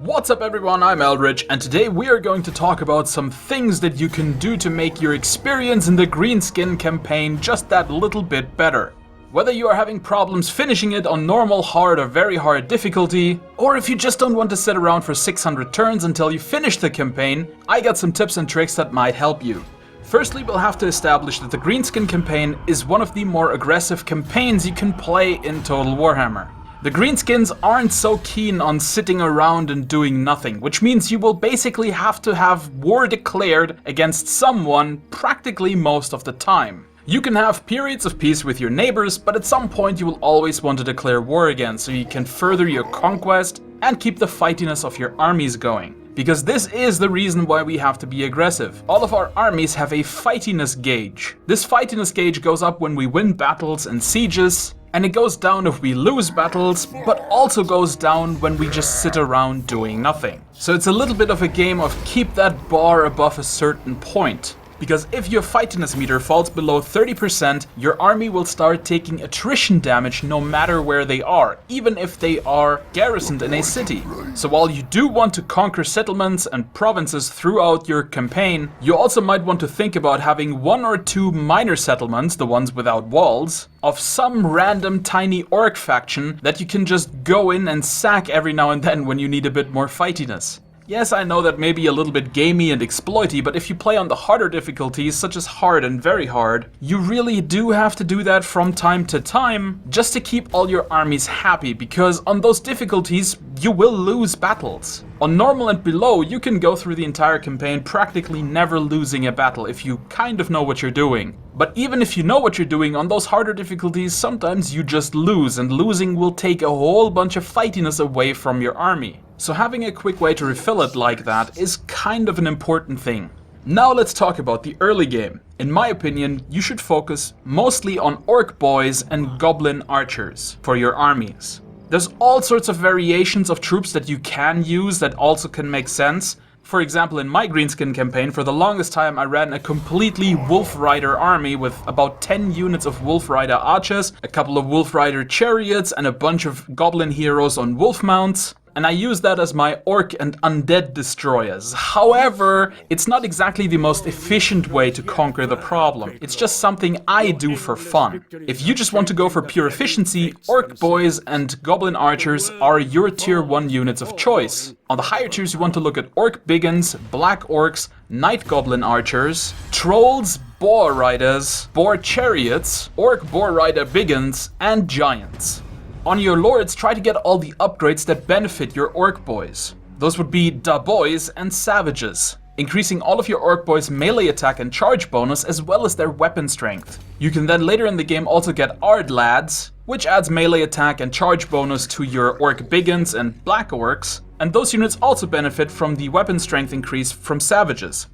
What's up everyone, I'm Eldridge, and today we are going to talk about some things that you can do to make your experience in the Greenskin campaign just that little bit better. Whether you are having problems finishing it on normal, hard or very hard difficulty, or if you just don't want to sit around for 600 turns until you finish the campaign, I got some tips and tricks that might help you. Firstly, we'll have to establish that the Greenskin campaign is one of the more aggressive campaigns you can play in Total Warhammer. The Greenskins aren't so keen on sitting around and doing nothing, which means you will basically have to have war declared against someone practically most of the time. You can have periods of peace with your neighbors, but at some point you will always want to declare war again so you can further your conquest and keep the fightiness of your armies going. Because this is the reason why we have to be aggressive. All of our armies have a fightiness gauge. This fightiness gauge goes up when we win battles and sieges, and it goes down if we lose battles, but also goes down when we just sit around doing nothing. So it's a little bit of a game of keep that bar above a certain point. Because if your fightiness meter falls below 30%, your army will start taking attrition damage no matter where they are, even if they are garrisoned in a city. So while you do want to conquer settlements and provinces throughout your campaign, you also might want to think about having one or two minor settlements, the ones without walls, of some random tiny orc faction that you can just go in and sack every now and then when you need a bit more fightiness. Yes, I know that may be a little bit gamey and exploity, but if you play on the harder difficulties, such as hard and very hard, you really do have to do that from time to time, just to keep all your armies happy, because on those difficulties, you will lose battles. On normal and below, you can go through the entire campaign practically never losing a battle if you kind of know what you're doing. But even if you know what you're doing, on those harder difficulties, sometimes you just lose, and losing will take a whole bunch of fightiness away from your army. So having a quick way to refill it like that is kind of an important thing. Now let's talk about the early game. In my opinion, you should focus mostly on orc boys and goblin archers for your armies. There's all sorts of variations of troops that you can use that also can make sense. For example, in my Greenskin campaign, for the longest time I ran a completely Wolf Rider army with about 10 units of Wolf Rider archers, a couple of Wolf Rider chariots and a bunch of goblin heroes on wolf mounts. And I use that as my orc and undead destroyers. However, it's not exactly the most efficient way to conquer the problem. It's just something I do for fun. If you just want to go for pure efficiency, orc boys and goblin archers are your tier 1 units of choice. On the higher tiers you want to look at orc biggins, black orcs, night goblin archers, trolls, boar riders, boar chariots, orc boar rider biggins, and giants. On your lords, try to get all the upgrades that benefit your orc boys. Those would be da boys and savages, increasing all of your orc boys' melee attack and charge bonus as well as their weapon strength. You can then later in the game also get ard lads, which adds melee attack and charge bonus to your orc biggins and black orcs, and those units also benefit from the weapon strength increase from savages.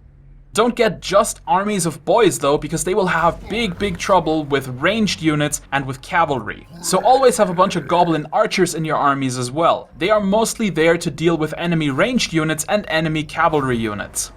Don't get just armies of boys though, because they will have big trouble with ranged units and with cavalry. So always have a bunch of goblin archers in your armies as well. They are mostly there to deal with enemy ranged units and enemy cavalry units.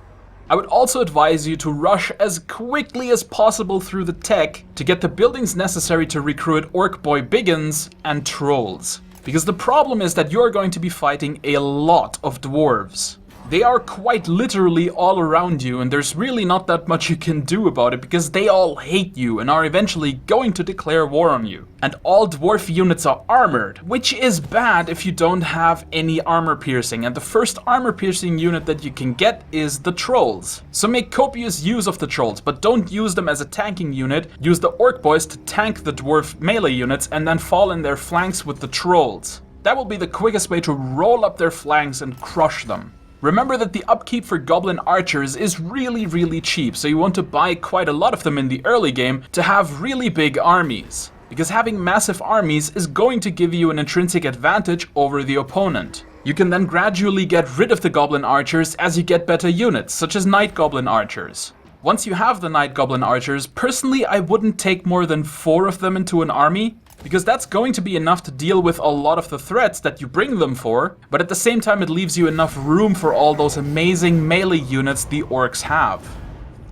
I would also advise you to rush as quickly as possible through the tech to get the buildings necessary to recruit orc boy biggins and trolls. Because the problem is that you're going to be fighting a lot of dwarves. They are quite literally all around you, and there's really not that much you can do about it because they all hate you and are eventually going to declare war on you. And all dwarf units are armored, which is bad if you don't have any armor piercing, and the first armor piercing unit that you can get is the trolls. So make copious use of the trolls, but don't use them as a tanking unit. Use the orc boys to tank the dwarf melee units and then fall in their flanks with the trolls. That will be the quickest way to roll up their flanks and crush them. Remember that the upkeep for goblin archers is really cheap, so you want to buy quite a lot of them in the early game to have really big armies. Because having massive armies is going to give you an intrinsic advantage over the opponent. You can then gradually get rid of the goblin archers as you get better units, such as night goblin archers. Once you have the night goblin archers, personally I wouldn't take more than 4 of them into an army, because that's going to be enough to deal with a lot of the threats that you bring them for, but at the same time it leaves you enough room for all those amazing melee units the orcs have.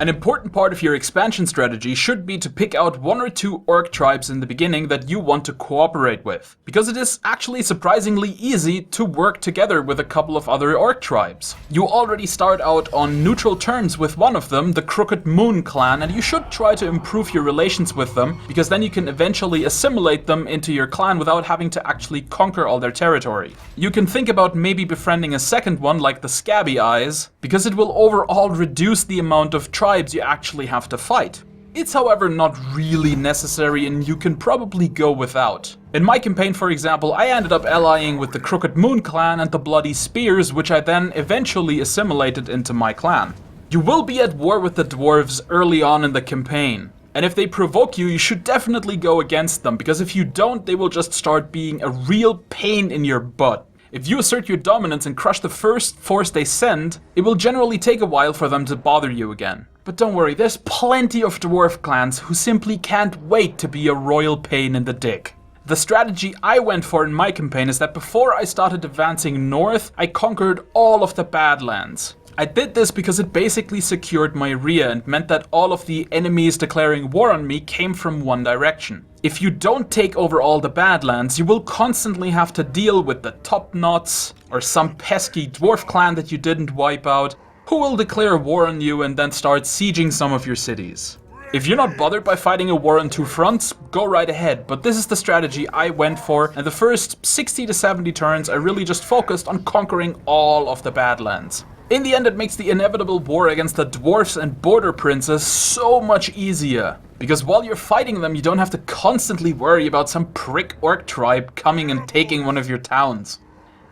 An important part of your expansion strategy should be to pick out 1 or 2 orc tribes in the beginning that you want to cooperate with, because it is actually surprisingly easy to work together with a couple of other orc tribes. You already start out on neutral terms with one of them, the Crooked Moon clan, and you should try to improve your relations with them, because then you can eventually assimilate them into your clan without having to actually conquer all their territory. You can think about maybe befriending a second one like the Scabby Eyes, because it will overall reduce the amount of tribes you actually have to fight. It's however not really necessary and you can probably go without. In my campaign, for example, I ended up allying with the Crooked Moon clan and the Bloody Spears, which I then eventually assimilated into my clan. You will be at war with the dwarves early on in the campaign, and if they provoke you, you should definitely go against them, because if you don't, they will just start being a real pain in your butt. If you assert your dominance and crush the first force they send, it will generally take a while for them to bother you again. But don't worry, there's plenty of dwarf clans who simply can't wait to be a royal pain in the dick. The strategy I went for in my campaign is that before I started advancing north, I conquered all of the Badlands. I did this because it basically secured my rear and meant that all of the enemies declaring war on me came from one direction. If you don't take over all the Badlands, you will constantly have to deal with the Top-Knots or some pesky dwarf clan that you didn't wipe out, who will declare war on you and then start sieging some of your cities. If you're not bothered by fighting a war on 2 fronts, go right ahead, but this is the strategy I went for, and the first 60 to 70 turns I really just focused on conquering all of the Badlands. In the end, it makes the inevitable war against the dwarfs and border princes so much easier, because while you're fighting them, you don't have to constantly worry about some prick orc tribe coming and taking one of your towns.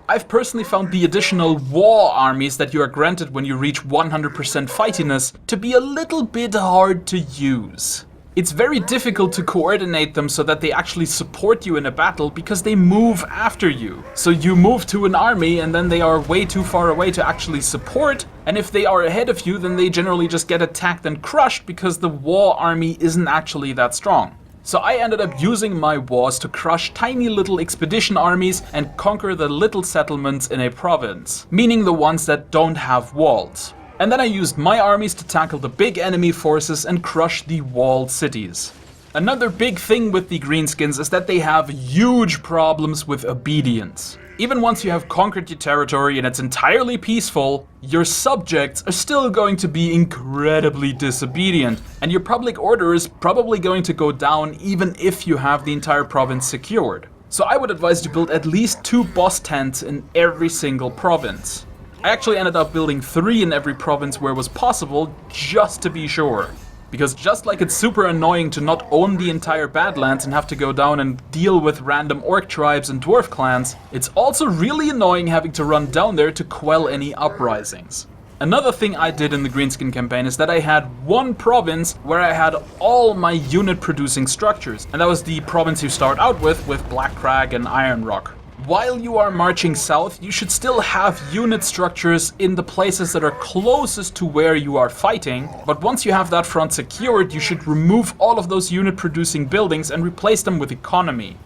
I've personally found the additional war armies that you are granted when you reach 100% fightiness to be a little bit hard to use. It's very difficult to coordinate them so that they actually support you in a battle because they move after you. So you move to an army and then they are way too far away to actually support, and if they are ahead of you then they generally just get attacked and crushed because the war army isn't actually that strong. So I ended up using my wars to crush tiny little expedition armies and conquer the little settlements in a province, meaning the ones that don't have walls. And then I used my armies to tackle the big enemy forces and crush the walled cities. Another big thing with the Greenskins is that they have huge problems with obedience. Even once you have conquered your territory and it's entirely peaceful, your subjects are still going to be incredibly disobedient, and your public order is probably going to go down even if you have the entire province secured. So I would advise to build at least 2 boss tents in every single province. I actually ended up building 3 in every province where it was possible, just to be sure. Because just like it's super annoying to not own the entire Badlands and have to go down and deal with random orc tribes and dwarf clans, it's also really annoying having to run down there to quell any uprisings. Another thing I did in the Greenskin campaign is that I had one province where I had all my unit producing structures, and that was the province you start out with Blackcrag and Iron Rock. While you are marching south, you should still have unit structures in the places that are closest to where you are fighting, but once you have that front secured, you should remove all of those unit producing buildings and replace them with economy.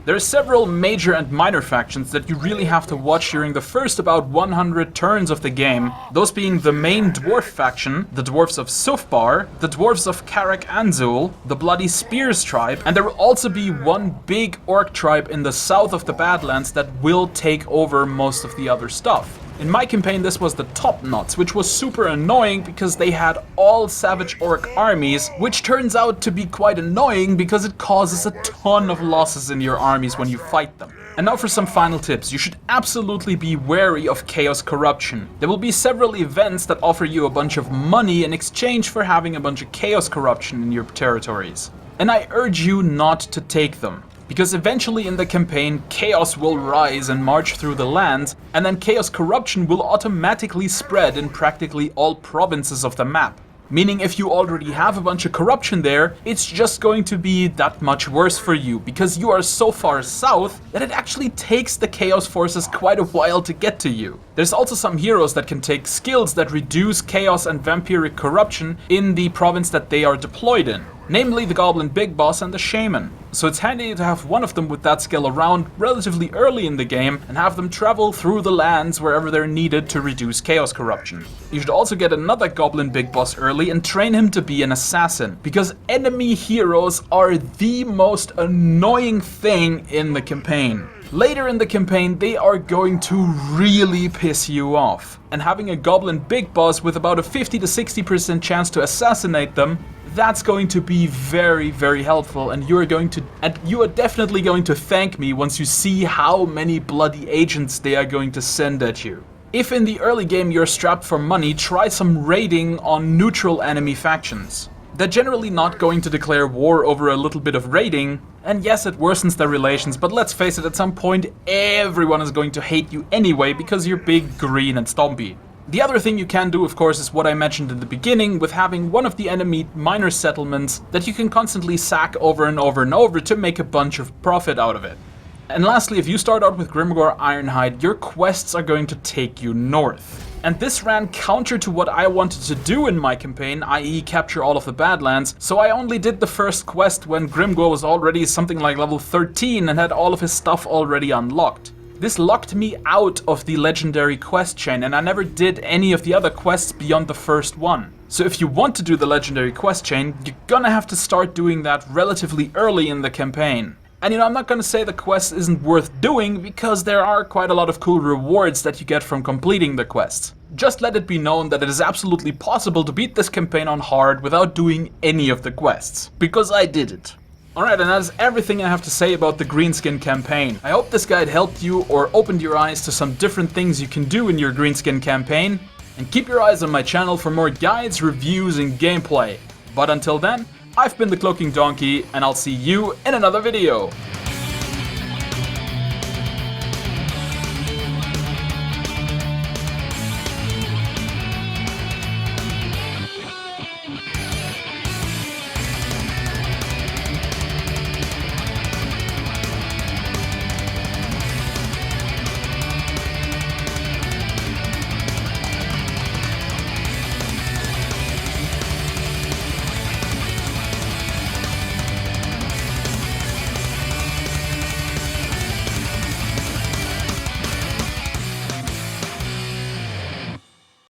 There are several major and minor factions that you really have to watch during the first about 100 turns of the game, those being the main dwarf faction, the dwarves of Sufbar, the dwarves of Karak Anzul, the Bloody Spears tribe, and there will also be one big orc tribe in the south of the Badlands that will take over most of the other stuff. In my campaign this was the Top-Knots, which was super annoying because they had all savage orc armies, which turns out to be quite annoying because it causes a ton of losses in your armies when you fight them. And now for some final tips. You should absolutely be wary of chaos corruption. There will be several events that offer you a bunch of money in exchange for having a bunch of chaos corruption in your territories. And I urge you not to take them. Because eventually in the campaign, chaos will rise and march through the land, and then chaos corruption will automatically spread in practically all provinces of the map. Meaning if you already have a bunch of corruption there, it's just going to be that much worse for you, because you are so far south that it actually takes the chaos forces quite a while to get to you. There's also some heroes that can take skills that reduce chaos and vampiric corruption in the province that they are deployed in. namely the Goblin Big Boss and the Shaman. So it's handy to have one of them with that skill around relatively early in the game and have them travel through the lands wherever they're needed to reduce chaos corruption. You should also get another Goblin Big Boss early and train him to be an assassin, because enemy heroes are the most annoying thing in the campaign. Later in the campaign, they are going to really piss you off. And having a Goblin Big Boss with about a 50 to 60% chance to assassinate them, that's going to be very, very helpful, and you are definitely going to thank me once you see how many bloody agents they are going to send at you. If in the early game you're strapped for money, try some raiding on neutral enemy factions. They're generally not going to declare war over a little bit of raiding, and yes, it worsens their relations, but let's face it, at some point everyone is going to hate you anyway because you're big, green and stompy. The other thing you can do, of course, is what I mentioned in the beginning, with having one of the enemy minor settlements that you can constantly sack over and over and over to make a bunch of profit out of it. And lastly, if you start out with Grimgor Ironhide, your quests are going to take you north. And this ran counter to what I wanted to do in my campaign, i.e. capture all of the Badlands, so I only did the first quest when Grimgor was already something like level 13 and had all of his stuff already unlocked. This locked me out of the legendary quest chain, and I never did any of the other quests beyond the first one. So if you want to do the legendary quest chain, you're gonna have to start doing that relatively early in the campaign. And I'm not gonna say the quest isn't worth doing, because there are quite a lot of cool rewards that you get from completing the quests. Just let it be known that it is absolutely possible to beat this campaign on hard without doing any of the quests, because I did it. Alright, and that is everything I have to say about the Greenskin campaign. I hope this guide helped you or opened your eyes to some different things you can do in your Greenskin campaign. And keep your eyes on my channel for more guides, reviews and gameplay. But until then, I've been the CloakingDonkey, and I'll see you in another video.